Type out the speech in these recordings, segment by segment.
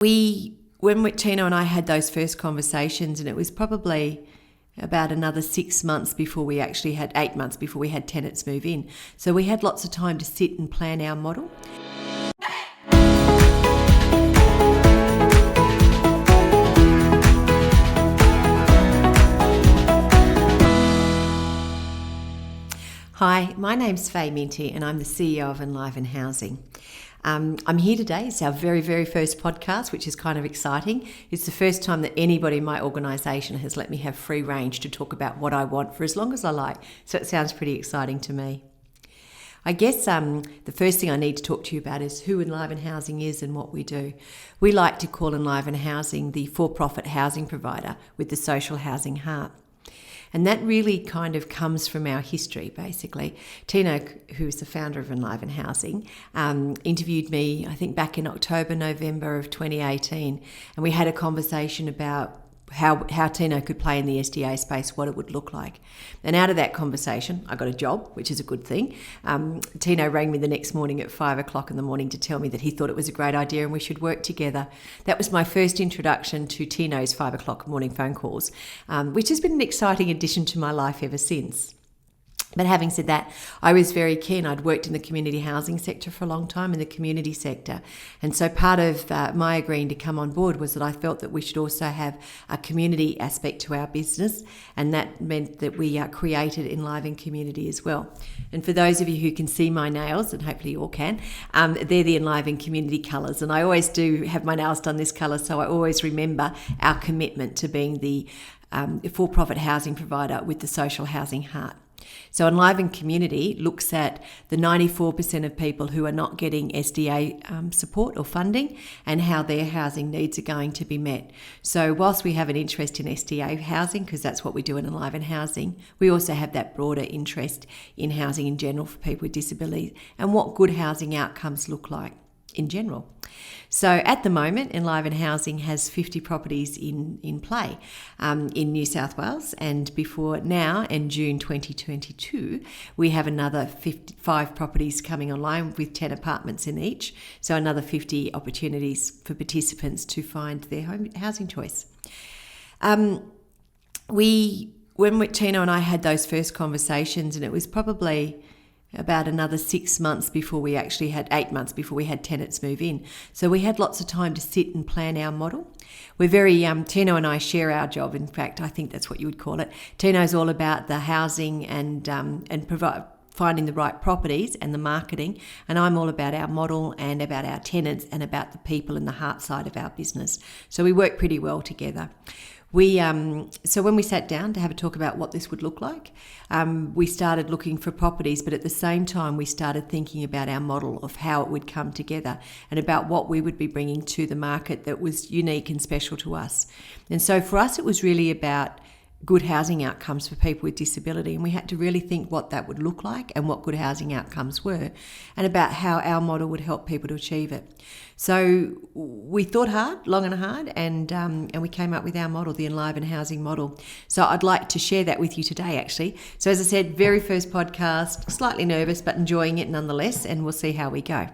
When Tino and I had those first conversations, and it was probably about another 6 months before we actually had 8 months before we had tenants move in. So we had lots of time to sit and plan our model. Hi, my name's Faye Minty and I'm the CEO of Enliven Housing. I'm here today. It's our very, very first podcast, which is kind of exciting. It's the first time that anybody in my organisation has let me have free range to talk about what I want for as long as I like. So it sounds pretty exciting to me. I guess the first thing I need to talk to you about is who Enliven Housing is and what we do. We like to call Enliven Housing the for-profit housing provider with the social housing heart. And that really kind of comes from our history, basically. Tino, who is the founder of Enliven Housing, interviewed me, I think, back in October, November of 2018. And we had a conversation about how Tino could play in the SDA space, what it would look like. And out of that conversation, I got a job, which is a good thing. Tino rang me the next morning at 5 o'clock in the morning to tell me that he thought it was a great idea and we should work together. That was my first introduction to Tino's 5 o'clock morning phone calls, which has been an exciting addition to my life ever since. But having said that, I was very keen. I'd worked in the community housing sector for a long time, in the community sector. And so part of my agreeing to come on board was that I felt that we should also have a community aspect to our business. And that meant that we created Enliven Community as well. And for those of you who can see my nails, and hopefully you all can, they're the Enliven Community colours. And I always do have my nails done this colour, so I always remember our commitment to being the for-profit housing provider with the social housing heart. So Enliven Community looks at the 94% of people who are not getting SDA support or funding and how their housing needs are going to be met. So whilst we have an interest in SDA housing, because that's what we do in Enliven Housing, we also have that broader interest in housing in general for people with disabilities and what good housing outcomes look like in general. So at the moment, Enliven Housing has 50 properties in play in New South Wales, and before now, in June 2022, we have another 55 properties coming online with 10 apartments in each, so another 50 opportunities for participants to find their home housing choice. When Tino and I had those first conversations, and it was probably about another 6 months before we actually had 8 months before we had tenants move in. So we had lots of time to sit and plan our model. We're very, Tino and I share our job. In fact, I think that's what you would call it. Tino's all about the housing and finding the right properties and the marketing. And I'm all about our model and about our tenants and about the people and the heart side of our business. So we work pretty well together. So when we sat down to have a talk about what this would look like, we started looking for properties, but at the same time we started thinking about our model of how it would come together and about what we would be bringing to the market that was unique and special to us. And so for us, it was really about good housing outcomes for people with disability, and we had to really think what that would look like and what good housing outcomes were and about how our model would help people to achieve it. So we thought hard, long and hard, and we came up with our model, the Enliven Housing Model. So I'd like to share that with you today, actually. So as I said, very first podcast, slightly nervous but enjoying it nonetheless, and we'll see how we go.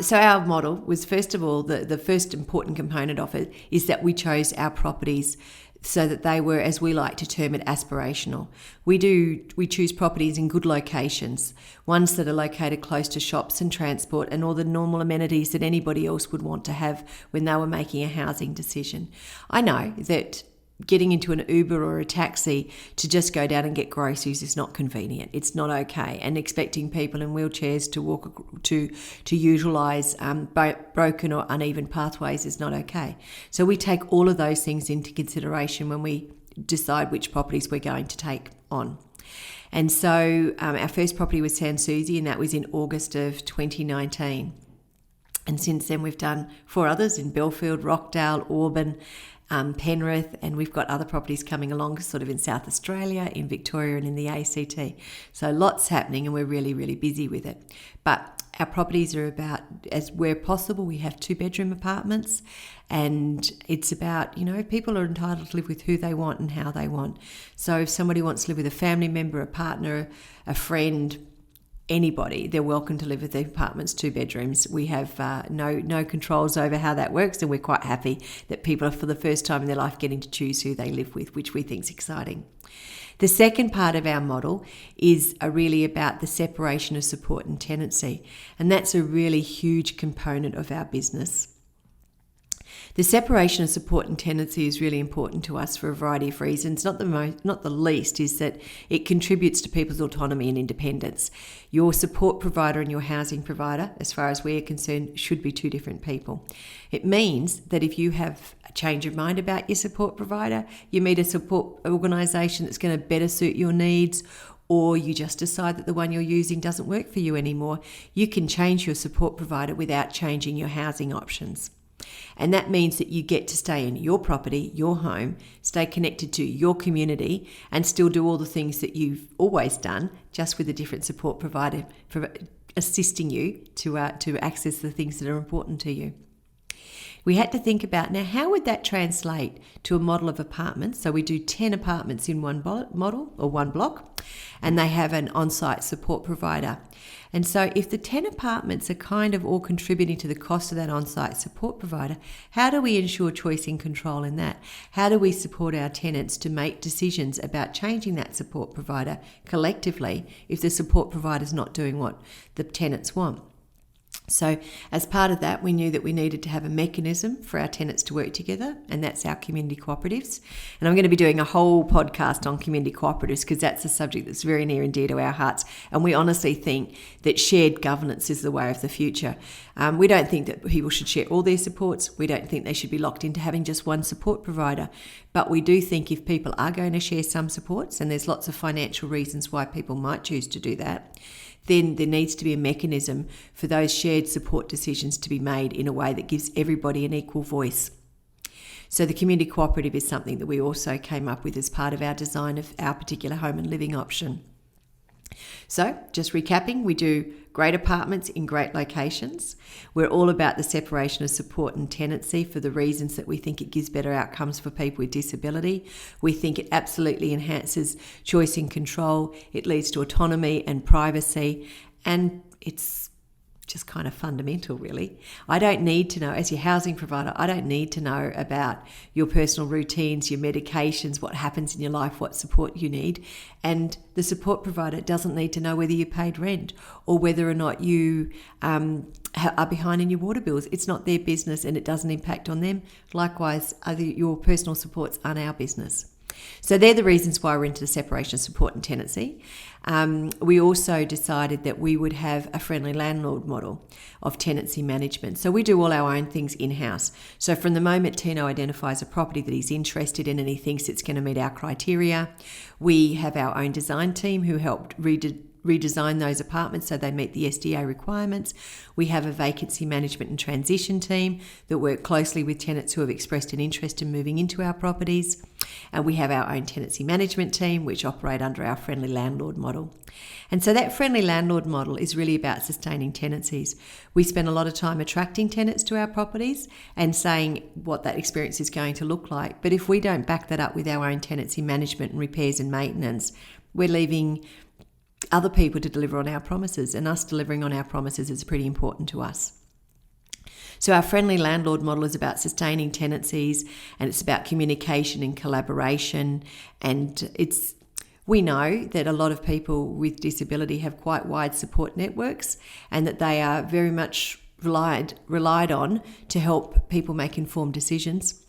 So our model was, first of all, the first important component of it is that we chose our properties so that they were, as we like to term it, aspirational. We choose properties in good locations, ones that are located close to shops and transport and all the normal amenities that anybody else would want to have when they were making a housing decision. I know that getting into an Uber or a taxi to just go down and get groceries is not convenient. It's not okay. And expecting people in wheelchairs to walk to utilise broken or uneven pathways is not okay. So we take all of those things into consideration when we decide which properties we're going to take on. And so our first property was San Susie, and that was in August of 2019. And since then we've done 4 others in Belfield, Rockdale, Auburn, Penrith, and we've got other properties coming along sort of in South Australia, in Victoria and in the ACT. So lots happening and we're really, really busy with it. But our properties are about, as where possible, we have 2-bedroom apartments, and it's about, people are entitled to live with who they want and how they want. So if somebody wants to live with a family member, a partner, a friend, anybody, they're welcome to live with the apartments, 2 bedrooms. We have no controls over how that works, and we're quite happy that people are for the first time in their life getting to choose who they live with, which we think is exciting. The second part of our model is really about the separation of support and tenancy, and that's a really huge component of our business. The separation of support and tenancy is really important to us for a variety of reasons. Not the least is that it contributes to people's autonomy and independence. Your support provider and your housing provider, as far as we're concerned, should be 2 different people. It means that if you have a change of mind about your support provider, you meet a support organisation that's going to better suit your needs, or you just decide that the one you're using doesn't work for you anymore, you can change your support provider without changing your housing options. And that means that you get to stay in your property, your home, stay connected to your community, and still do all the things that you've always done, just with a different support provider assisting you to access the things that are important to you. We had to think about, now, how would that translate to a model of apartments? So we do 10 apartments in one model or one block, and they have an on-site support provider. And so if the 10 apartments are kind of all contributing to the cost of that on-site support provider, how do we ensure choice and control in that? How do we support our tenants to make decisions about changing that support provider collectively if the support provider is not doing what the tenants want? So as part of that, we knew that we needed to have a mechanism for our tenants to work together, and that's our community cooperatives. And I'm going to be doing a whole podcast on community cooperatives because that's a subject that's very near and dear to our hearts. And we honestly think that shared governance is the way of the future. We don't think that people should share all their supports. We don't think they should be locked into having just one support provider. But we do think if people are going to share some supports, and there's lots of financial reasons why people might choose to do that, then there needs to be a mechanism for those shared support decisions to be made in a way that gives everybody an equal voice. So the community cooperative is something that we also came up with as part of our design of our particular home and living option. So just recapping, we do great apartments in great locations. We're all about the separation of support and tenancy for the reasons that we think it gives better outcomes for people with disability. We think it absolutely enhances choice and control. It leads to autonomy and privacy, and it's just kind of fundamental, really. I don't need to know, as your housing provider, I don't need to know about your personal routines, your medications, what happens in your life, what support you need. And the support provider doesn't need to know whether you paid rent or whether or not you are behind in your water bills. It's not their business and it doesn't impact on them. Likewise, your personal supports aren't our business. So they're the reasons why we're into the separation of support and tenancy. We also decided that we would have a friendly landlord model of tenancy management. So we do all our own things in-house. So from the moment Tino identifies a property that he's interested in and he thinks it's going to meet our criteria, we have our own design team who helped redesign those apartments so they meet the SDA requirements. We have a vacancy management and transition team that work closely with tenants who have expressed an interest in moving into our properties. And we have our own tenancy management team which operate under our friendly landlord model. And so that friendly landlord model is really about sustaining tenancies. We spend a lot of time attracting tenants to our properties and saying what that experience is going to look like. But if we don't back that up with our own tenancy management and repairs and maintenance, we're leaving other people to deliver on our promises, and us delivering on our promises is pretty important to us. So our friendly landlord model is about sustaining tenancies, and it's about communication and collaboration, and we know that a lot of people with disability have quite wide support networks and that they are very much relied on to help people make informed decisions.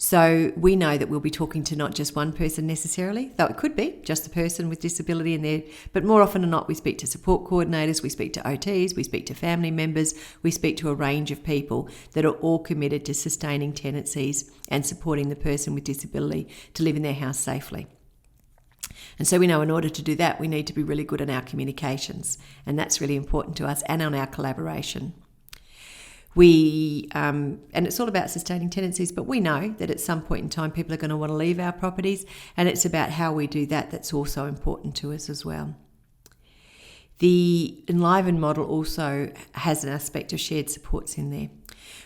So we know that we'll be talking to not just one person necessarily, though it could be just the person with disability in there, but more often than not we speak to support coordinators, we speak to OTs, we speak to family members, we speak to a range of people that are all committed to sustaining tenancies and supporting the person with disability to live in their house safely. And so we know in order to do that we need to be really good in our communications, and that's really important to us, and on our collaboration. And it's all about sustaining tenancies, but we know that at some point in time people are going to want to leave our properties, and it's about how we do that that's also important to us as well. The Enliven model also has an aspect of shared supports in there.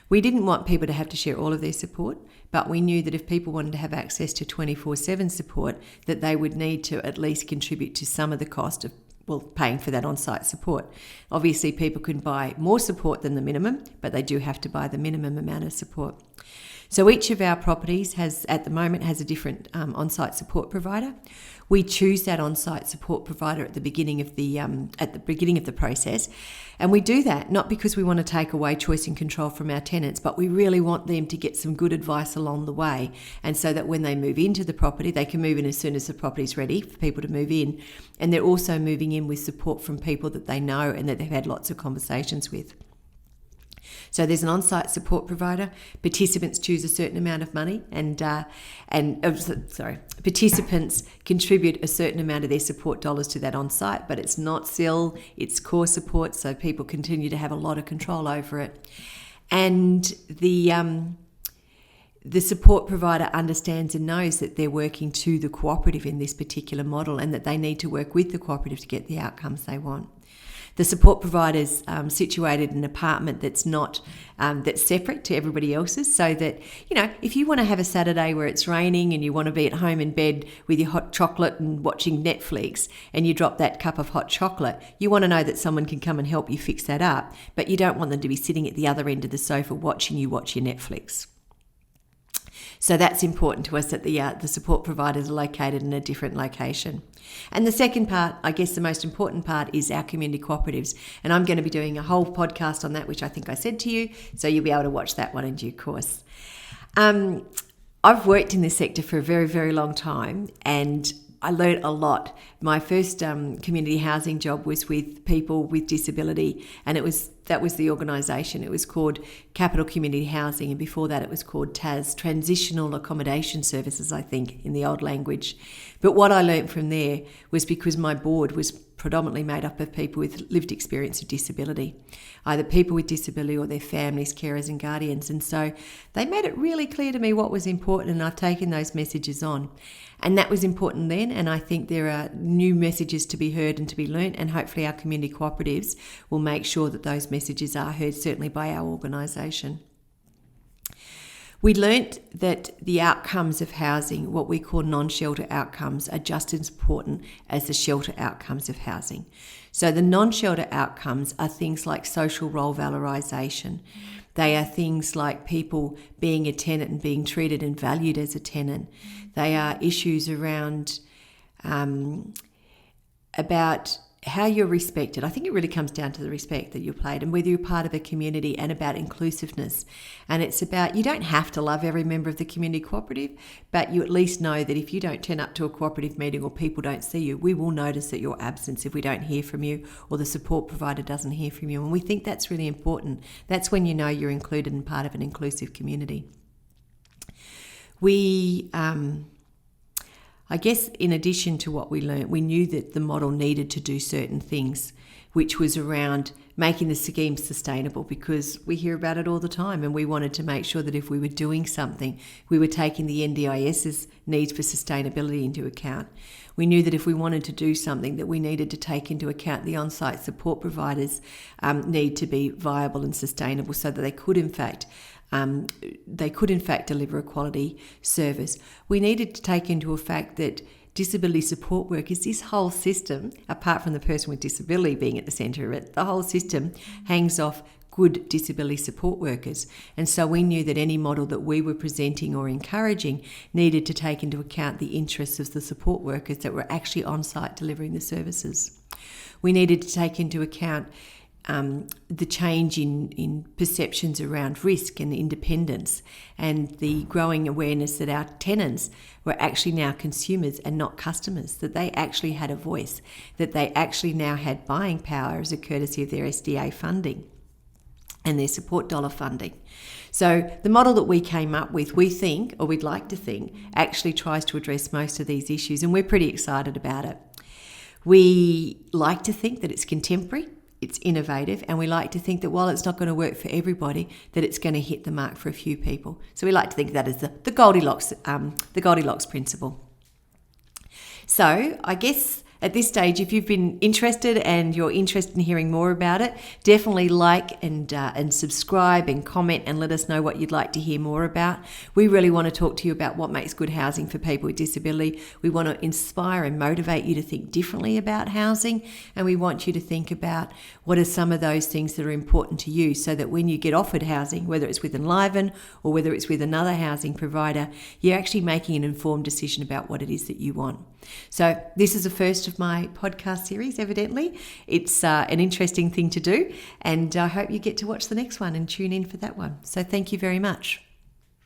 We didn't want people to have to share all of their support, but we knew that if people wanted to have access to 24/7 support, that they would need to at least contribute to some of the cost of paying for that on-site support. Obviously, people can buy more support than the minimum, but they do have to buy the minimum amount of support. So each of our properties at the moment has a different on-site support provider. We choose that on-site support provider at the beginning of the process, and we do that not because we want to take away choice and control from our tenants, but we really want them to get some good advice along the way, and so that when they move into the property, they can move in as soon as the property's ready for people to move in, and they're also moving in with support from people that they know and that they've had lots of conversations with. So there's an on-site support provider. Participants choose a certain amount of money, and participants contribute a certain amount of their support dollars to that on-site, but it's not SIL, it's core support, so people continue to have a lot of control over it. And the support provider understands and knows that they're working to the cooperative in this particular model, and that they need to work with the cooperative to get the outcomes they want. The support provider's situated in an apartment that's separate to everybody else's, so that, if you want to have a Saturday where it's raining and you want to be at home in bed with your hot chocolate and watching Netflix, and you drop that cup of hot chocolate, you want to know that someone can come and help you fix that up, but you don't want them to be sitting at the other end of the sofa watching you watch your Netflix. So that's important to us, that the support providers are located in a different location. And the second part, I guess the most important part, is our community cooperatives. And I'm going to be doing a whole podcast on that, which I think I said to you, so you'll be able to watch that one in due course. I've worked in this sector for a very, very long time, and I learned a lot. My first community housing job was with people with disability, and that was the organisation. It was called Capital Community Housing, and before that it was called TAS, Transitional Accommodation Services, I think, in the old language. But what I learned from there was, because my board was predominantly made up of people with lived experience of disability, either people with disability or their families, carers and guardians. And so they made it really clear to me what was important, and I've taken those messages on. And that was important then, and I think there are new messages to be heard and to be learnt, and hopefully our community cooperatives will make sure that those messages are heard, certainly by our organisation. We learnt that the outcomes of housing, what we call non-shelter outcomes, are just as important as the shelter outcomes of housing. So the non-shelter outcomes are things like social role valorisation. They are things like people being a tenant and being treated and valued as a tenant. They are issues around about how you're respected. I think it really comes down to the respect that you're paid, and whether you're part of a community, and about inclusiveness. And it's about, you don't have to love every member of the community cooperative, but you at least know that if you don't turn up to a cooperative meeting, or people don't see you, we will notice that your absence if we don't hear from you, or the support provider doesn't hear from you. And we think that's really important. That's when you know you're included and part of an inclusive community. I guess in addition to what we learned, we knew that the model needed to do certain things, which was around making the scheme sustainable, because we hear about it all the time, and we wanted to make sure that if we were doing something, we were taking the NDIS's needs for sustainability into account. We knew that if we wanted to do something, that we needed to take into account the on-site support providers' need to be viable and sustainable, so that they could in fact deliver a quality service. We needed to take into effect that disability support work is this whole system, apart from the person with disability being at the centre of it, the whole system hangs off good disability support workers. And so we knew that any model that we were presenting or encouraging needed to take into account the interests of the support workers that were actually on site delivering the services. We needed to take into account the change in perceptions around risk and independence, and the growing awareness that our tenants were actually now consumers and not customers, that they actually had a voice, that they actually now had buying power as a courtesy of their SDA funding and their support dollar funding. So the model that we came up with, we think, or we'd like to think, actually tries to address most of these issues, and we're pretty excited about it. We like to think that it's contemporary, it's innovative, and we like to think that while it's not going to work for everybody, that it's going to hit the mark for a few people. So we like to think that is the Goldilocks principle. So I guess at this stage, if you've been interested and you're interested in hearing more about it, definitely like and subscribe and comment and let us know what you'd like to hear more about. We really want to talk to you about what makes good housing for people with disability. We want to inspire and motivate you to think differently about housing, and we want you to think about what are some of those things that are important to you, so that when you get offered housing, whether it's with Enliven or whether it's with another housing provider, you're actually making an informed decision about what it is that you want. So this is the first of my podcast series, evidently. It's an interesting thing to do, and I hope you get to watch the next one and tune in for that one. So thank you very much.